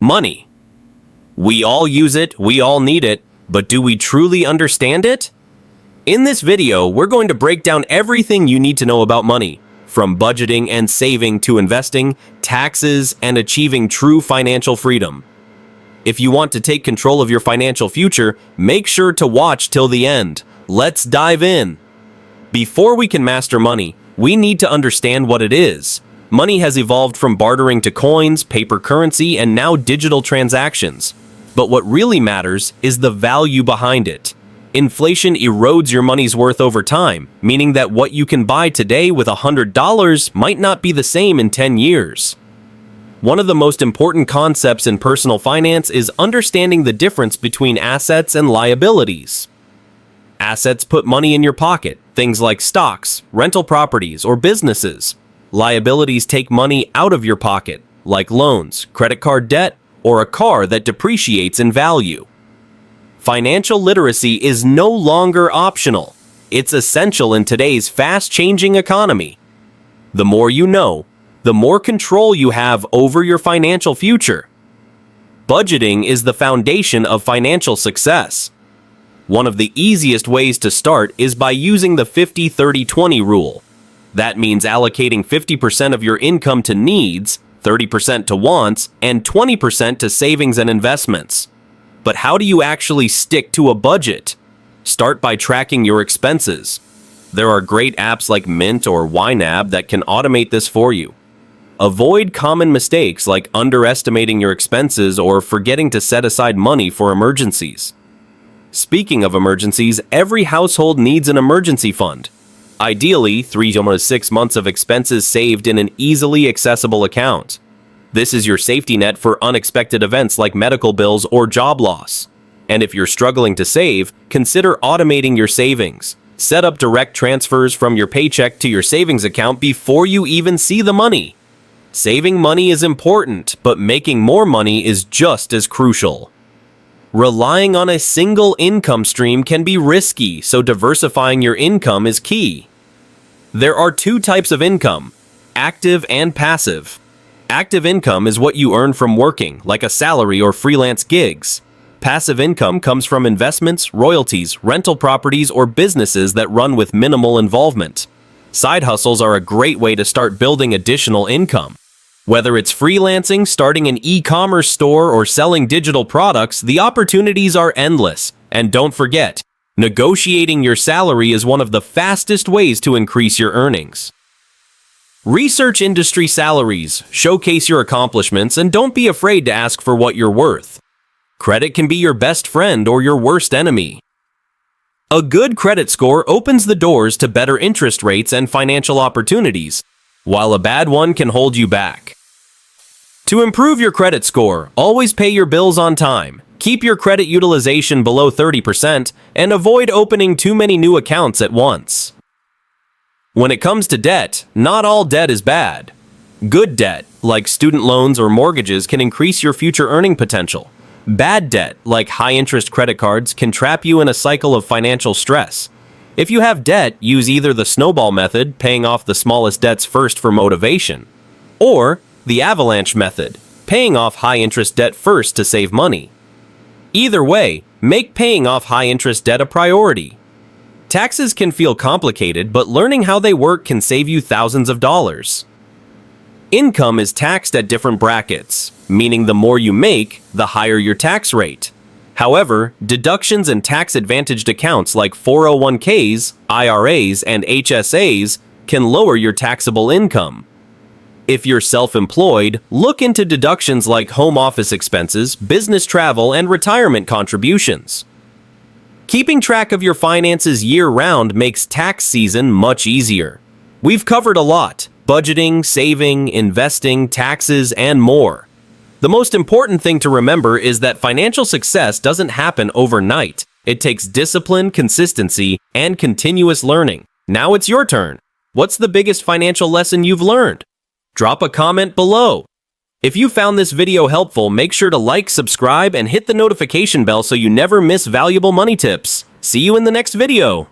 Money. We all use it, we all need it, but do we truly understand it? In this video, we're going to break down everything you need to know about money, from budgeting and saving to investing, taxes, and achieving true financial freedom. If you want to take control of your financial future, make sure to watch till the end. Let's dive in. Before we can master money, we need to understand what it is. Money has evolved from bartering to coins, paper currency, and now digital transactions. But what really matters is the value behind it. Inflation erodes your money's worth over time, meaning that what you can buy today with $100 might not be the same in 10 years. One of the most important concepts in personal finance is understanding the difference between assets and liabilities. Assets put money in your pocket, things like stocks, rental properties, or businesses. Liabilities take money out of your pocket, like loans, credit card debt, or a car that depreciates in value. Financial literacy is no longer optional. It's essential in today's fast-changing economy. The more you know, the more control you have over your financial future. Budgeting is the foundation of financial success. One of the easiest ways to start is by using the 50-30-20 rule. That means allocating 50% of your income to needs, 30% to wants, and 20% to savings and investments. But how do you actually stick to a budget? Start by tracking your expenses. There are great apps like Mint or YNAB that can automate this for you. Avoid common mistakes like underestimating your expenses or forgetting to set aside money for emergencies. Speaking of emergencies, every household needs an emergency fund. Ideally, 3 to 6 months of expenses saved in an easily accessible account. This is your safety net for unexpected events like medical bills or job loss. And if you're struggling to save, consider automating your savings. Set up direct transfers from your paycheck to your savings account before you even see the money. Saving money is important, but making more money is just as crucial. Relying on a single income stream can be risky, so diversifying your income is key. There are two types of income, active and passive. Active income is what you earn from working, like a salary or freelance gigs. Passive income comes from investments, royalties, rental properties, or businesses that run with minimal involvement. Side hustles are a great way to start building additional income. Whether it's freelancing, starting an e-commerce store, or selling digital products, the opportunities are endless. And don't forget, negotiating your salary is one of the fastest ways to increase your earnings. Research industry salaries, showcase your accomplishments, and don't be afraid to ask for what you're worth. Credit can be your best friend or your worst enemy. A good credit score opens the doors to better interest rates and financial opportunities, while a bad one can hold you back. To improve your credit score, always pay your bills on time, keep your credit utilization below 30%, and avoid opening too many new accounts at once. When it comes to debt, not all debt is bad. Good debt, like student loans or mortgages, can increase your future earning potential. Bad debt, like high-interest credit cards, can trap you in a cycle of financial stress. If you have debt, use either the snowball method, paying off the smallest debts first for motivation, or the avalanche method, paying off high-interest debt first to save money. Either way, make paying off high-interest debt a priority. Taxes can feel complicated, but learning how they work can save you thousands of dollars. Income is taxed at different brackets, meaning the more you make, the higher your tax rate. However, deductions and tax-advantaged accounts like 401ks, IRAs, and HSAs can lower your taxable income. If you're self-employed, look into deductions like home office expenses, business travel, and retirement contributions. Keeping track of your finances year-round makes tax season much easier. We've covered a lot: budgeting, saving, investing, taxes, and more. The most important thing to remember is that financial success doesn't happen overnight. It takes discipline, consistency, and continuous learning. Now it's your turn. What's the biggest financial lesson you've learned? Drop a comment below. If you found this video helpful, make sure to like, subscribe, and hit the notification bell so you never miss valuable money tips. See you in the next video.